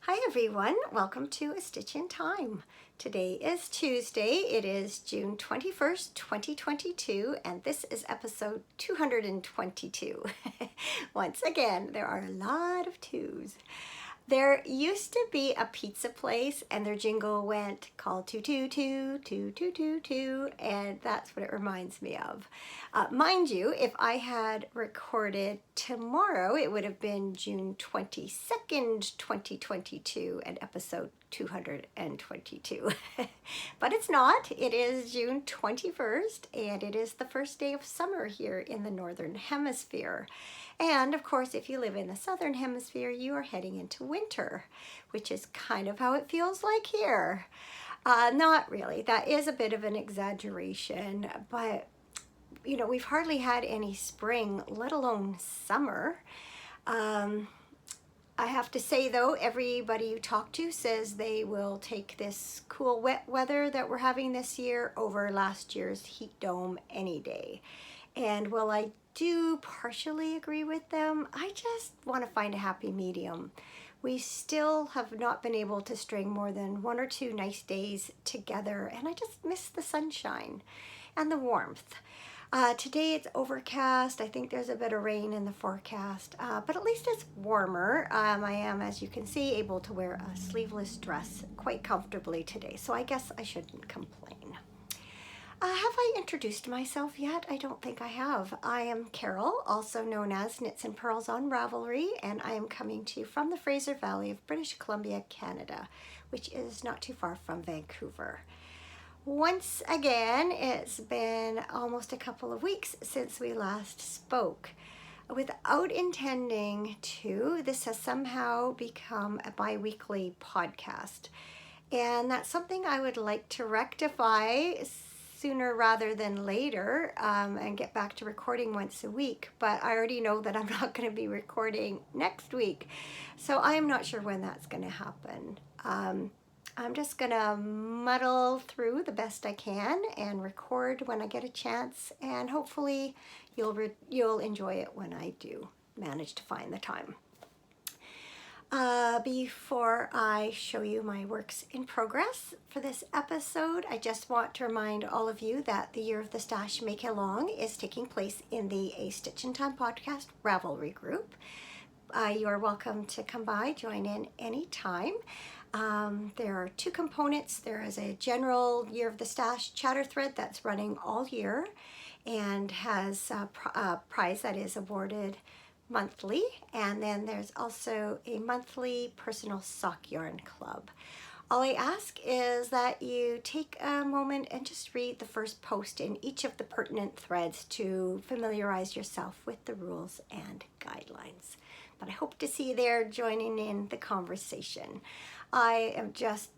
Hi everyone, welcome to A Stitch in Time. Today is Tuesday, it is June 21st, 2022, and this is episode 222. Once again, there are a lot of twos. There used to be a pizza place and their jingle went call 222, 2222, and that's what it reminds me of. Mind you, if I had recorded tomorrow, it would have been June 22nd, 2022, and episode 222. But it's not. It is June 21st, and it is the first day of summer here in the Northern Hemisphere. And of course, if you live in the Southern Hemisphere, you are heading into winter, which is kind of how it feels like here. Not really. That is a bit of an exaggeration, but you know, we've hardly had any spring, let alone summer. I have to say though, everybody you talk to says they will take this cool wet weather that we're having this year over last year's heat dome any day. And while I do partially agree with them, I just want to find a happy medium. We still have not been able to string more than one or two nice days together, and I just miss the sunshine and the warmth. Today it's overcast. I think there's a bit of rain in the forecast, but at least it's warmer. I am, as you can see, able to wear a sleeveless dress quite comfortably today, so I guess I shouldn't complain. Have I introduced myself yet? I don't think I have. I am Carol, also known as Knits and Pearls on Ravelry, and I am coming to you from the Fraser Valley of British Columbia, Canada, which is not too far from Vancouver. Once again, it's been almost a couple of weeks since we last spoke. Without intending to, this has somehow become a bi-weekly podcast. And that's something I would like to rectify sooner rather than later, and get back to recording once a week. But I already know that I'm not going to be recording next week. So I am not sure when that's going to happen. I'm just gonna muddle through the best I can and record when I get a chance, and hopefully you'll enjoy it when I do manage to find the time. Before I show you my works in progress for this episode, I just want to remind all of you that the Year of the Stash Make Along is taking place in the A Stitch in Time podcast Ravelry group. You are welcome to come by, join in anytime. There are two components. There is a general Year of the Stash chatter thread that's running all year and has a prize that is awarded monthly. And then there's also a monthly personal sock yarn club. All I ask is that you take a moment and just read the first post in each of the pertinent threads to familiarize yourself with the rules and guidelines. But I hope to see you there joining in the conversation. I am just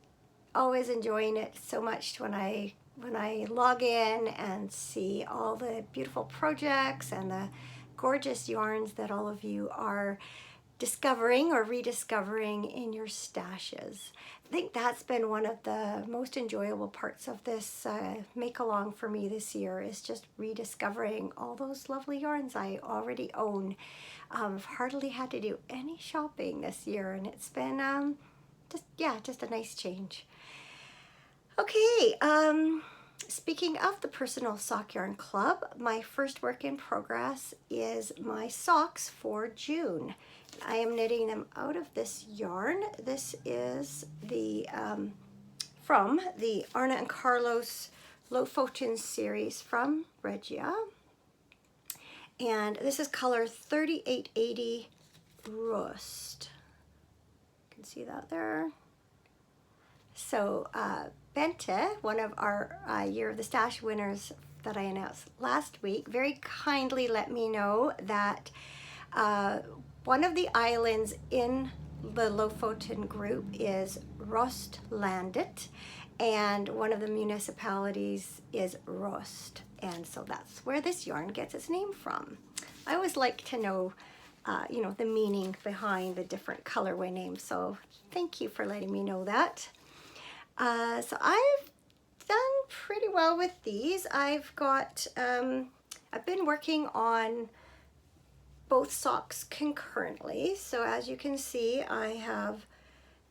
always enjoying it so much when I log in and see all the beautiful projects and the gorgeous yarns that all of you are discovering or rediscovering in your stashes. I think that's been one of the most enjoyable parts of this make along for me this year, is just rediscovering all those lovely yarns I already own. I've hardly had to do any shopping this year, and it's been just a nice change. Okay, speaking of the Personal Sock Yarn Club, my first work in progress is my socks for June. I am knitting them out of this yarn. This is the from the Arna and Carlos Lofoten series from Regia. And this is color 3880 Rust. You can see that there. So Bente, one of our Year of the Stash winners that I announced last week, very kindly let me know that one of the islands in the Lofoten group is Rostlandet, and one of the municipalities is Rost, and so that's where this yarn gets its name from. I always like to know the meaning behind the different colorway names, so thank you for letting me know that. So I've done pretty well with these. I've been working on both socks concurrently. So as you can see, I have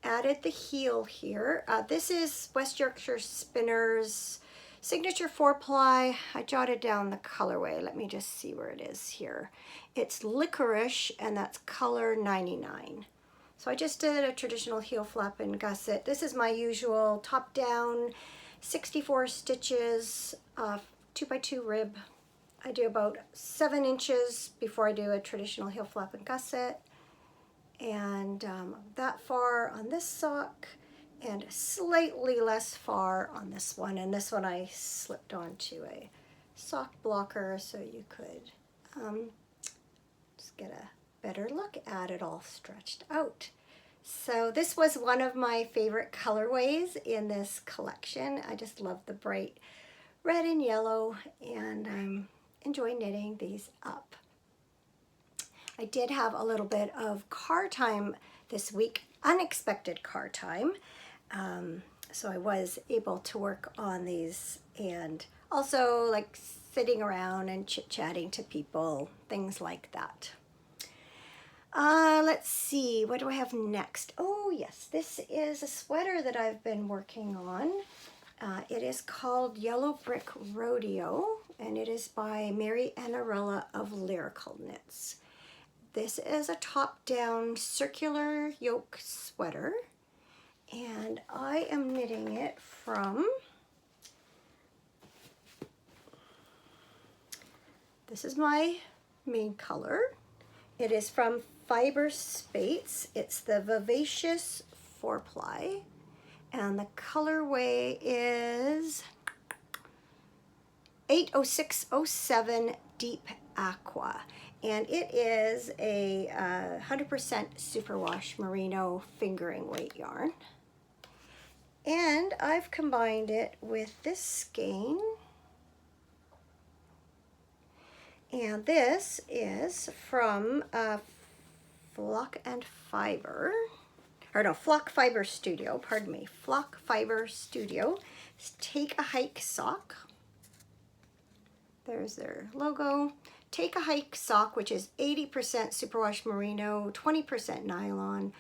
added the heel here. This is West Yorkshire Spinners Signature 4-ply. I jotted down the colorway. Let me just see where it is here. It's Licorice, and that's color 99. So I just did a traditional heel flap and gusset. This is my usual top down 64 stitches, 2x2 rib. I do about 7 inches before I do a traditional heel flap and gusset. And that far on this sock, and slightly less far on this one. And this one I slipped onto a sock blocker so you could just get a better look at it all stretched out. So this was one of my favorite colorways in this collection. I just love the bright red and yellow, and I'm enjoying knitting these up. I did have a little bit of car time this week, unexpected car time. So I was able to work on these, and also like sitting around and chit-chatting to people, things like that. Let's see, what do I have next? Oh yes, this is a sweater that I've been working on. It is called Yellow Brick Rodeo, and it is by Mary Annarella of Lyrical Knits. This is a top-down circular yoke sweater, and I am knitting it from, this is my main color. It is from Fiber Spates. It's the Vivacious 4-ply, and the colorway is 80607 Deep Aqua. And it is a 100% superwash merino fingering weight yarn. And I've combined it with this skein. And this is from Flock Fiber Studio, pardon me, Flock Fiber Studio. It's Take a Hike sock. There's their logo. Take a Hike sock, which is 80% superwash merino, 20% nylon,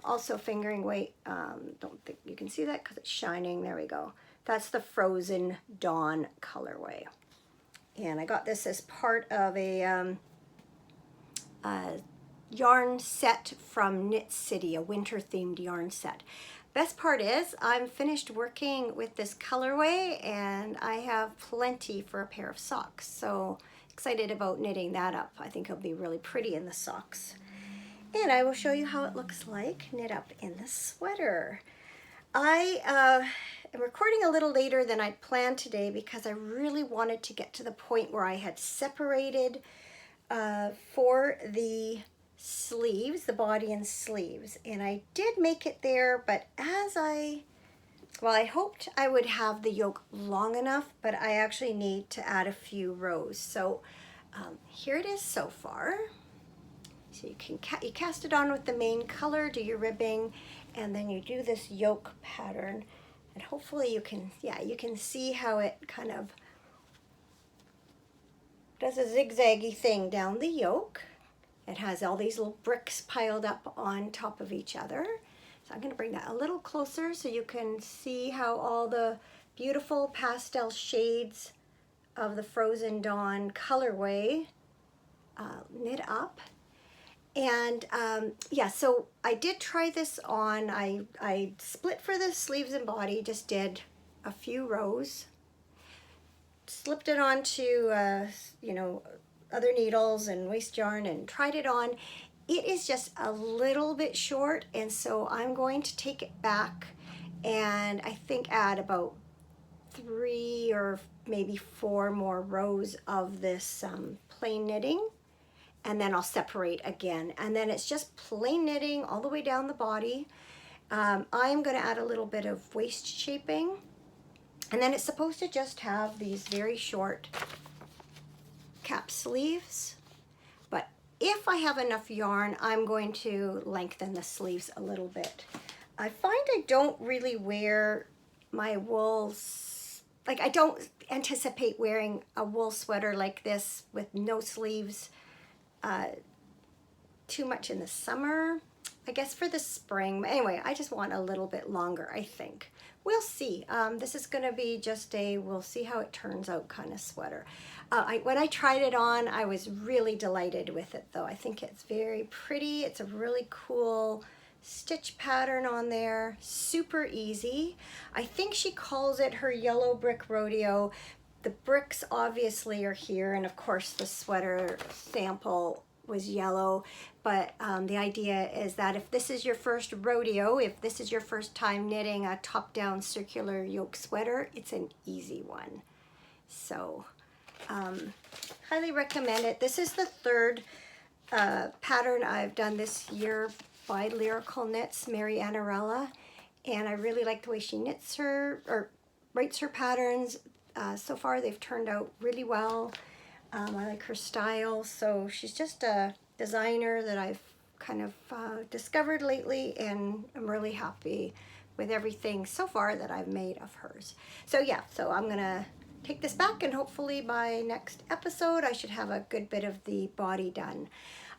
also fingering weight. Don't think you can see that because it's shining. There we go. That's the Frozen Dawn colorway. And I got this as part of a yarn set from Knit City, a winter themed yarn set. Best part is I'm finished working with this colorway, and I have plenty for a pair of socks. So excited about knitting that up. I think it'll be really pretty in the socks. And I will show you how it looks like knit up in the sweater. I am recording a little later than I'd planned today because I really wanted to get to the point where I had separated for the sleeves, the body and sleeves. And I did make it there, but I hoped I would have the yoke long enough, but I actually need to add a few rows. So here it is so far. So you can you cast it on with the main color, do your ribbing, and then you do this yoke pattern. And hopefully you can see how it kind of does a zigzaggy thing down the yoke. It has all these little bricks piled up on top of each other. So I'm going to bring that a little closer so you can see how all the beautiful pastel shades of the Frozen Dawn colorway knit up. And yeah, so I did try this on. I split for the sleeves and body, just did a few rows, slipped it onto you know, other needles and waste yarn and tried it on. It is just a little bit short, and so I'm going to take it back and I think add about 3 or maybe 4 more rows of this plain knitting, and then I'll separate again, and then it's just plain knitting all the way down the body. I'm going to add a little bit of waist shaping, and then it's supposed to just have these very short cap sleeves. But if I have enough yarn, I'm going to lengthen the sleeves a little bit. I find I don't really wear my wools, like I don't anticipate wearing a wool sweater like this with no sleeves too much in the summer. I guess for the spring. Anyway, I just want a little bit longer, I think. We'll see. This is going to be just a, we'll see how it turns out kind of sweater. When I tried it on, I was really delighted with it though. I think it's very pretty. It's a really cool stitch pattern on there. Super easy. I think she calls it her Yellow Brick Rodeo. The bricks obviously are here, and of course the sweater sample was yellow, but the idea is that if this is your first rodeo, if this is your first time knitting a top-down circular yoke sweater, it's an easy one. So highly recommend it. This is the third pattern I've done this year by Lyrical Knits, Mary Annarella, and I really like the way she knits her, or writes her patterns. So far they've turned out really well. I like her style. So she's just a designer that I've kind of discovered lately, and I'm really happy with everything so far that I've made of hers. So yeah, so I'm gonna take this back, and hopefully by next episode I should have a good bit of the body done.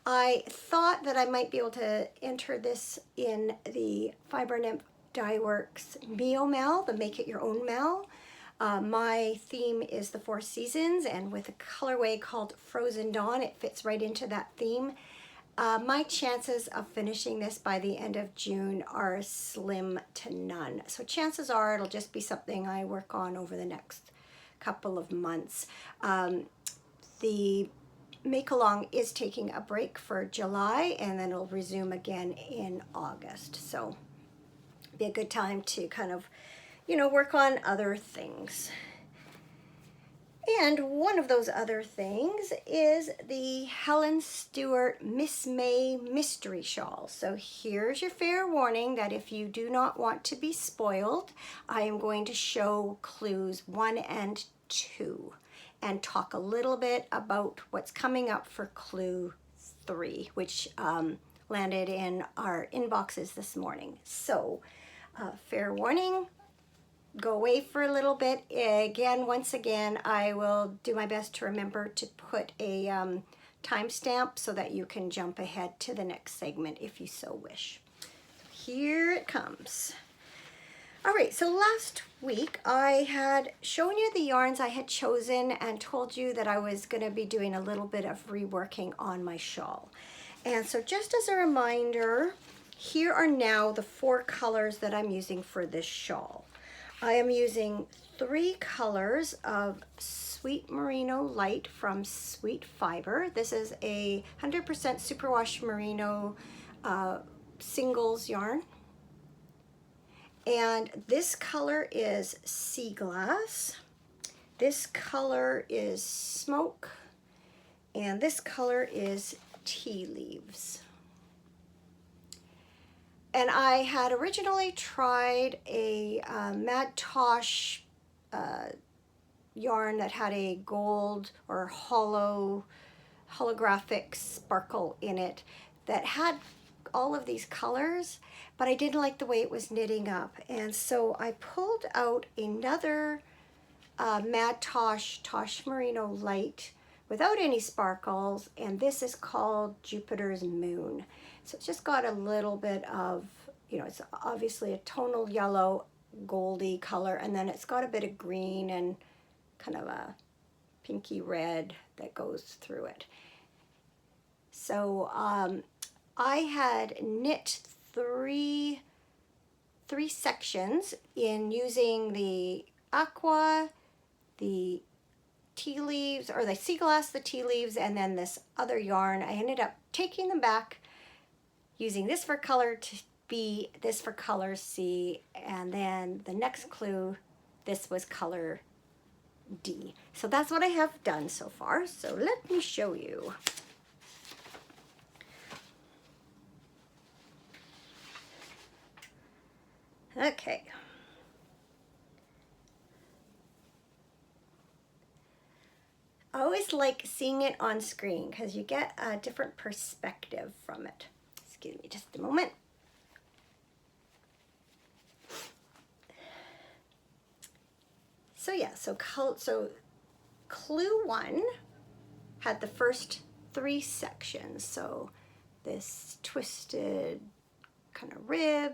I thought that I might be able to enter this in the Fiber Nymph Dye Works Mio Mal, the Make It Your Own Mal. My theme is the 4 seasons, and with a colorway called Frozen Dawn, it fits right into that theme. My chances of finishing this by the end of June are slim to none. So chances are it'll just be something I work on over the next couple of months. The Make Along is taking a break for July, and then it'll resume again in August. So it'll be a good time to kind of, you know, work on other things. And one of those other things is the Helen Stewart Miss May Mystery Shawl. So here's your fair warning that if you do not want to be spoiled, I am going to show clues 1 and 2 and talk a little bit about what's coming up for clue 3, which landed in our inboxes this morning. So fair warning, go away for a little bit. Again, once again, I will do my best to remember to put a timestamp so that you can jump ahead to the next segment if you so wish. Here it comes. All right, so last week I had shown you the yarns I had chosen and told you that I was going to be doing a little bit of reworking on my shawl. And so just as a reminder, here are now the 4 colors that I'm using for this shawl. I am using 3 colors of Sweet Merino Light from Sweet Fiber. This is a 100% superwash merino singles yarn. And this color is Sea Glass. This color is Smoke. And this color is Tea Leaves. And I had originally tried a Mad Tosh yarn that had a gold or holographic sparkle in it that had all of these colors, but I didn't like the way it was knitting up. And so I pulled out another Mad Tosh Merino Light without any sparkles, and this is called Jupiter's Moon. So it's just got a little bit of, you know, it's obviously a tonal yellow, goldy color, and then it's got a bit of green and kind of a pinky red that goes through it. So I had knit three sections in using the aqua, the tea leaves, or the sea glass, the tea leaves, and then this other yarn. I ended up taking them back, using this for color B, this for color C, and then the next clue, this was color D. So that's what I have done so far. So let me show you. Okay. I always like seeing it on screen because you get a different perspective from it. Excuse me just a moment. So yeah, so clue 1 had the first 3 sections. So this twisted kind of rib,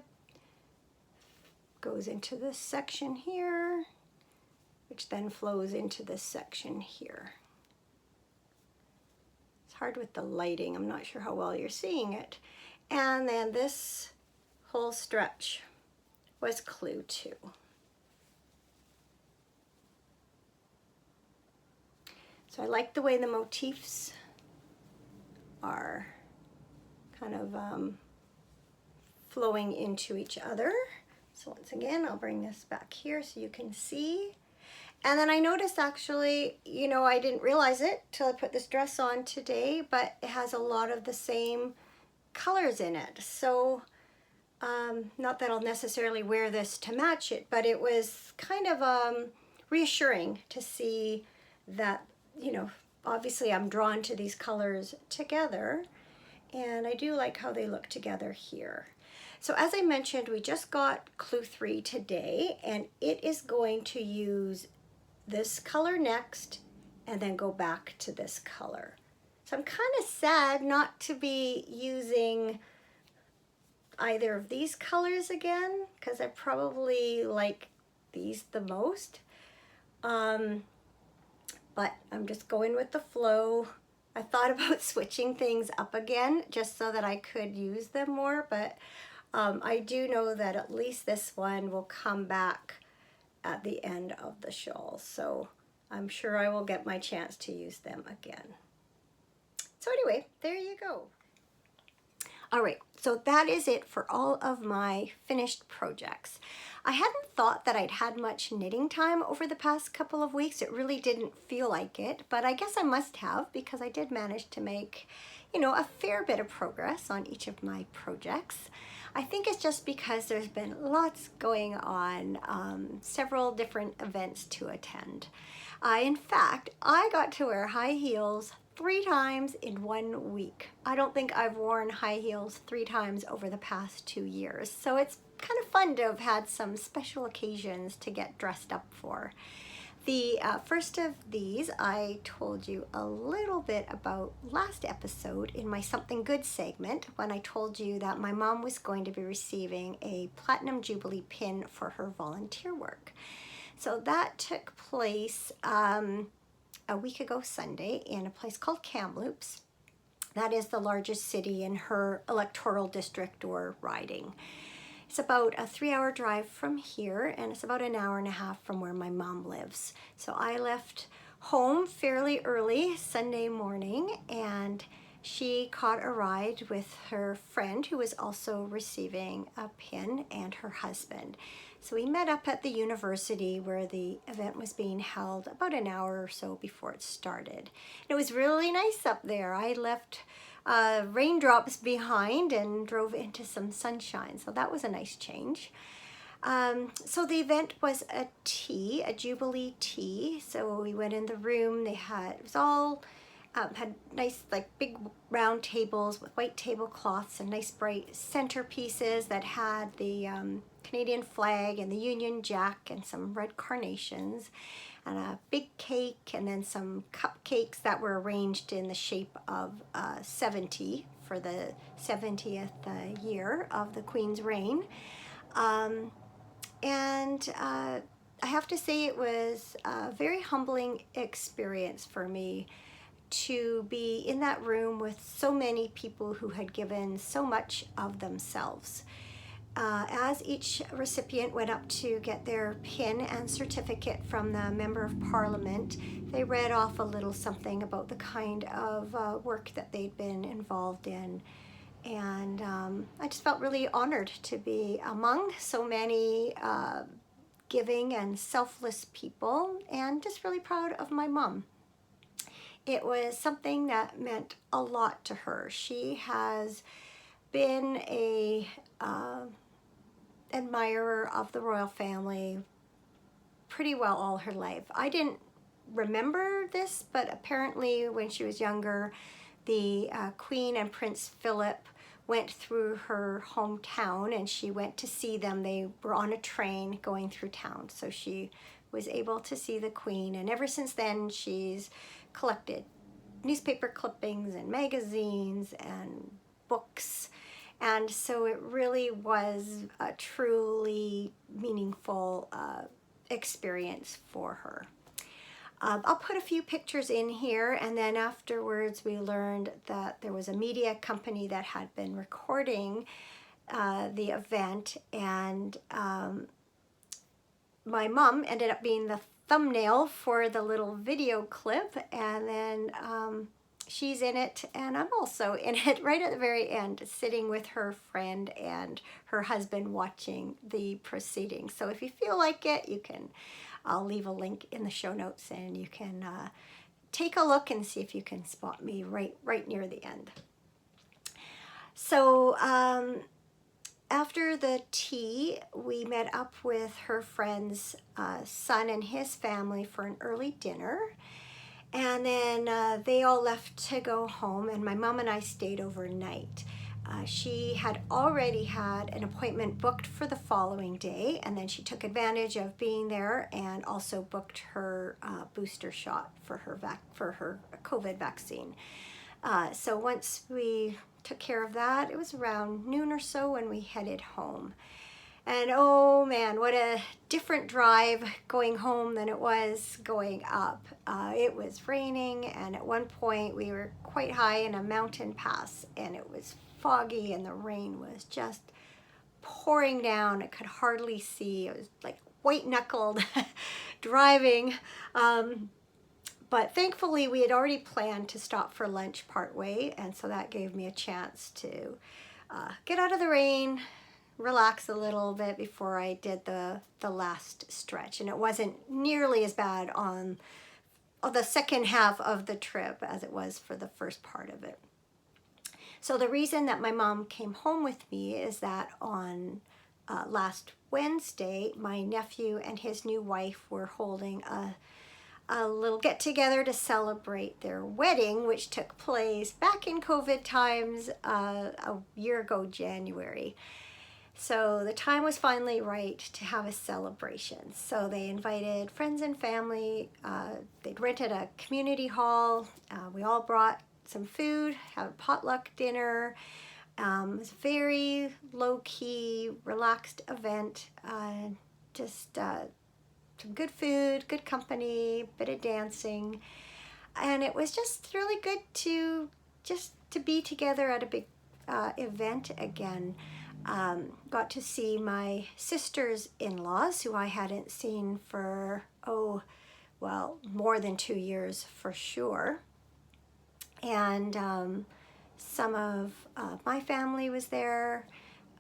goes into this section here, which then flows into this section here. It's hard with the lighting. I'm not sure how well you're seeing it. And then this whole stretch was clue 2. So I like the way the motifs are kind of flowing into each other. So once again, I'll bring this back here so you can see. And then I noticed actually, you know, I didn't realize it till I put this dress on today, but it has a lot of the same colors in it. So not that I'll necessarily wear this to match it, but it was kind of reassuring to see that, you know, obviously I'm drawn to these colors together, and I do like how they look together here. So as I mentioned, we just got clue 3 today, and it is going to use this color next and then go back to this color. So I'm kind of sad not to be using either of these colors again, because I probably like these the most. But I'm just going with the flow. I thought about switching things up again just so that I could use them more, but I do know that at least this one will come back at the end of the shawl, so I'm sure I will get my chance to use them again. So anyway, there you go. All right, so that is it for all of my finished projects. I hadn't thought that I'd had much knitting time over the past couple of weeks. It really didn't feel like it, but I guess I must have, because I did manage to make, you know, a fair bit of progress on each of my projects. I think it's just because there's been lots going on, several different events to attend. In fact, I got to wear high heels 3 times in 1 week. I don't think I've worn high heels 3 times over the past 2 years. So it's kind of fun to have had some special occasions to get dressed up for. The first of these I told you a little bit about last episode in my Something Good segment, when I told you that my mom was going to be receiving a Platinum Jubilee pin for her volunteer work. So that took place a week ago Sunday in a place called Kamloops. That is the largest city in her electoral district or riding. It's about a 3-hour drive from here, and it's about an hour and a half from where my mom lives. So I left home fairly early Sunday morning, and she caught a ride with her friend who was also receiving a pin, and her husband. So we met up at the university where the event was being held about an hour or so before it started. It was really nice up there. I left raindrops behind and drove into some sunshine, so that was a nice change. So the event was a Jubilee tea. So we went in the room. It was all had nice, like, big round tables with white tablecloths and nice bright centerpieces that had the Canadian flag and the Union Jack and some red carnations, and a big cake, and then some cupcakes that were arranged in the shape of 70 for the 70th year of the Queen's reign. And I have to say it was a very humbling experience for me to be in that room with so many people who had given so much of themselves. As each recipient went up to get their pin and certificate from the Member of Parliament, they read off a little something about the kind of work that they'd been involved in. And I just felt really honored to be among so many giving and selfless people, and just really proud of my mom. It was something that meant a lot to her. She has been a admirer of the royal family pretty well all her life. I didn't remember this, but apparently when she was younger, the Queen and Prince Philip went through her hometown, and she went to see them. They were on a train going through town, so she was able to see the Queen, and ever since then she's collected newspaper clippings and magazines and books, And so it really was a truly meaningful experience for her. I'll put a few pictures in here, and then afterwards we learned that there was a media company that had been recording the event, and my mom ended up being the thumbnail for the little video clip, and then she's in it, and I'm also in it right at the very end, sitting with her friend and her husband watching the proceedings. So if you feel like it, you can, I'll leave a link in the show notes, and you can take a look and see if you can spot me right near the end. So after the tea, we met up with her friend's son and his family for an early dinner. And then they all left to go home, and my mom and I stayed overnight. She had already had an appointment booked for the following day, and then she took advantage of being there and also booked her booster shot for her COVID vaccine. So once we took care of that, it was around noon or so when we headed home. And oh man, what a different drive going home than it was going up. It was raining, and at one point we were quite high in a mountain pass, and it was foggy, and the rain was just pouring down. I could hardly see. It was like white-knuckled driving. But thankfully we had already planned to stop for lunch partway, and so that gave me a chance to get out of the rain, relax a little bit before I did the last stretch. And it wasn't nearly as bad on the second half of the trip as it was for the first part of it. So the reason that my mom came home with me is that on last Wednesday, my nephew and his new wife were holding a little get-together to celebrate their wedding, which took place back in COVID times a year ago, January. So the time was finally right to have a celebration. So they invited friends and family. They'd rented a community hall. We all brought some food, had a potluck dinner. It was a very low-key, relaxed event. Just some good food, good company, bit of dancing. And it was just really good to be together at a big event again. Got to see my sisters-in-laws, who I hadn't seen for, more than 2 years for sure. And some of my family was there.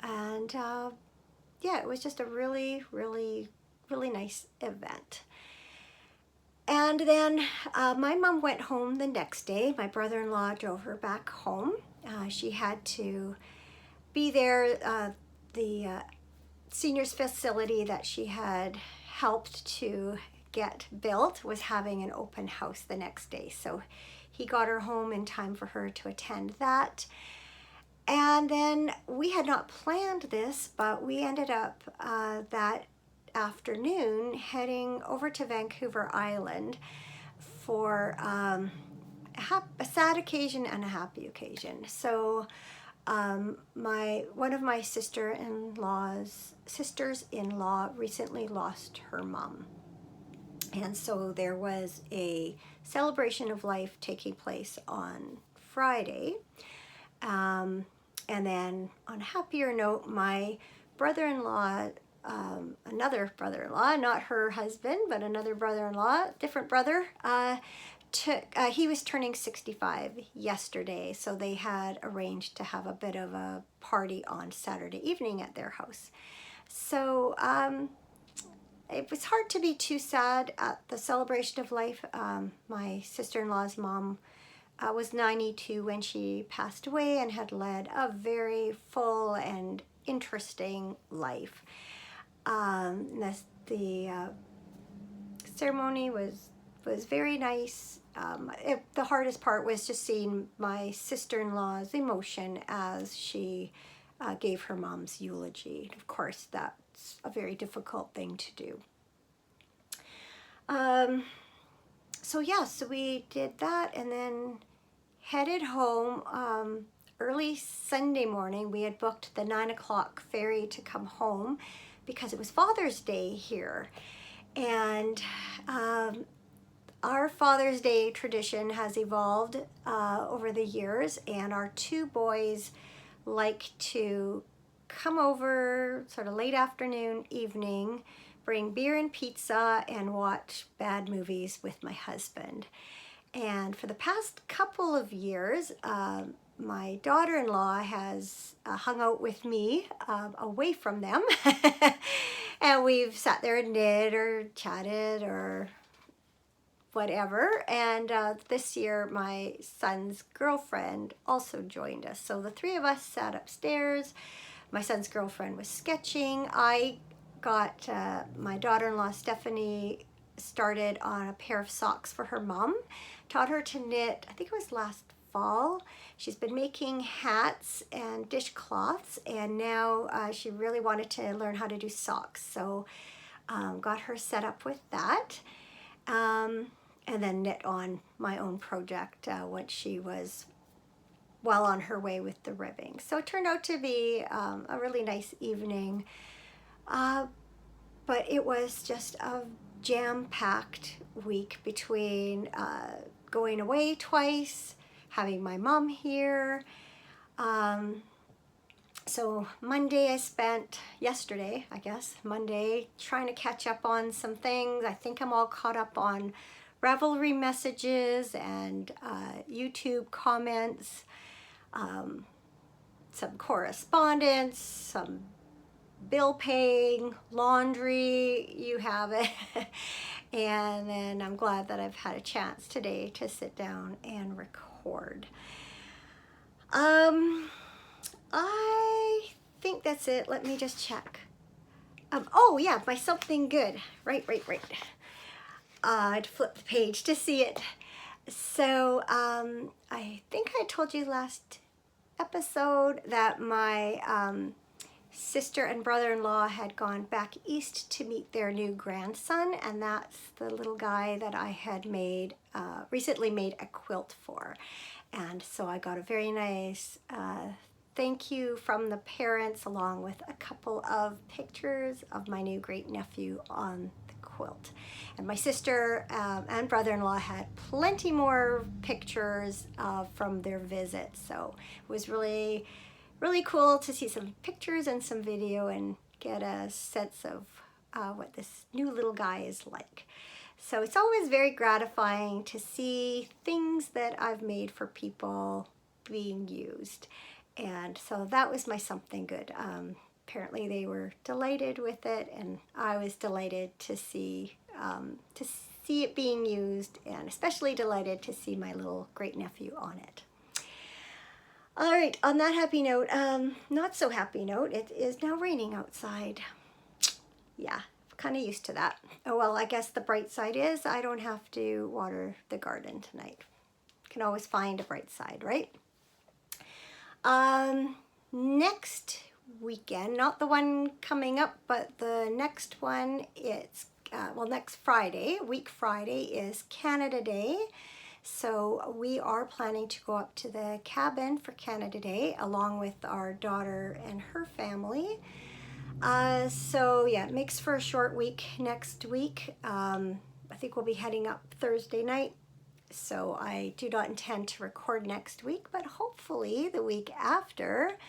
And yeah, it was just a really, really, really nice event. And then my mom went home the next day. My brother-in-law drove her back home. She had to be there. The seniors facility that she had helped to get built was having an open house the next day. So he got her home in time for her to attend that. And then we had not planned this, but we ended up that afternoon heading over to Vancouver Island for a sad occasion and a happy occasion. So one of my sisters-in-law recently lost her mom. And so there was a celebration of life taking place on Friday. And then on a happier note, my brother-in-law, another brother-in-law, not her husband, but another brother-in-law, different brother, he was turning 65 yesterday, so they had arranged to have a bit of a party on Saturday evening at their house. So it was hard to be too sad at the celebration of life. My sister-in-law's mom was 92 when she passed away and had led a very full and interesting life. The ceremony was very nice. The hardest part was just seeing my sister-in-law's emotion as she gave her mom's eulogy. Of course, that's a very difficult thing to do. So we did that and then headed home. early Sunday morning, we had booked the 9 o'clock ferry to come home because it was Father's Day here. And our Father's Day tradition has evolved over the years, and our two boys like to come over sort of late afternoon, evening, bring beer and pizza, and watch bad movies with my husband. And for the past couple of years, my daughter-in-law has hung out with me away from them. And we've sat there and knit or chatted or whatever. And this year, my son's girlfriend also joined us. So the three of us sat upstairs. My son's girlfriend was sketching. I got my daughter-in-law, Stephanie, started on a pair of socks for her mom. Taught her to knit, I think it was last fall. She's been making hats and dishcloths, and now she really wanted to learn how to do socks. So got her set up with that. And then knit on my own project once she was well on her way with the ribbing. So it turned out to be a really nice evening. But it was just a jam-packed week between going away twice, having my mom here. So yesterday, Monday, trying to catch up on some things. I think I'm all caught up on Ravelry messages and YouTube comments, some correspondence, some bill paying, laundry, you have it. And then I'm glad that I've had a chance today to sit down and record. I think that's it. Let me just check. Oh yeah, my something good. Right. I'd flip the page to see it. So I think I told you last episode that my sister and brother-in-law had gone back east to meet their new grandson, and that's the little guy that I had recently made a quilt for. And so I got a very nice thank you from the parents, along with a couple of pictures of my new great-nephew on the quilt. And my sister and brother-in-law had plenty more pictures from their visit, so it was really cool to see some pictures and some video and get a sense of what this new little guy is like. So it's always very gratifying to see things that I've made for people being used. And so that was my something good. Apparently they were delighted with it, and I was delighted to see it being used, and especially delighted to see my little great-nephew on it. All right, on that happy note, not so happy note, it is now raining outside. Yeah, kind of used to that. Oh well, I guess the bright side is I don't have to water the garden tonight. Can always find a bright side, right? Next weekend, not the one coming up, but the next one, it's, next Friday, week Friday, is Canada Day. So we are planning to go up to the cabin for Canada Day along with our daughter and her family. So yeah, it makes for a short week next week. I think we'll be heading up Thursday night. So I do not intend to record next week, but hopefully the week after,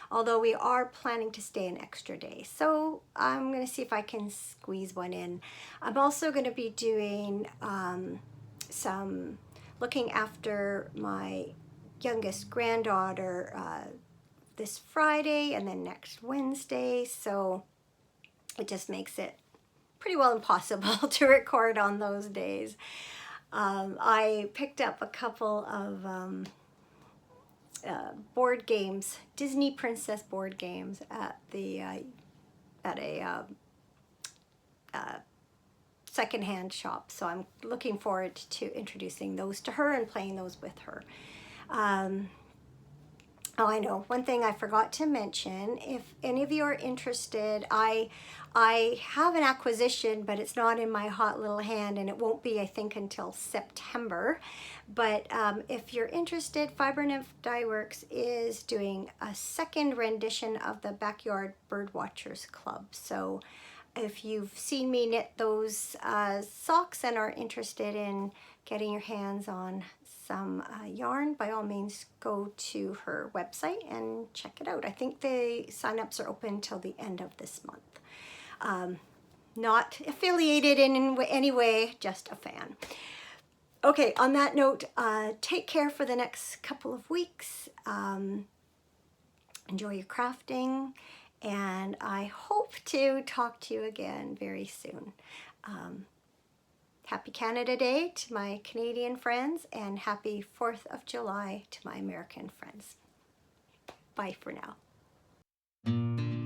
although we are planning to stay an extra day. So I'm going to see if I can squeeze one in. I'm also going to be doing some looking after my youngest granddaughter this Friday and then next Wednesday. So it just makes it pretty well impossible to record on those days. I picked up a couple of board games, Disney Princess board games at a secondhand shop. So I'm looking forward to introducing those to her and playing those with her. Oh, I know. One thing I forgot to mention, if any of you are interested, I have an acquisition, but it's not in my hot little hand, and it won't be, I think, until September. But if you're interested, Fiber Nymph Dye Works is doing a second rendition of the Backyard Bird Watchers Club. So if you've seen me knit those socks and are interested in getting your hands on some yarn, by all means go to her website and check it out. I think the sign-ups are open till the end of this month. Not affiliated in any way, just a fan. Okay, on that note, take care for the next couple of weeks. Enjoy your crafting, and I hope to talk to you again very soon. Happy Canada Day to my Canadian friends, and happy 4th of July to my American friends. Bye for now.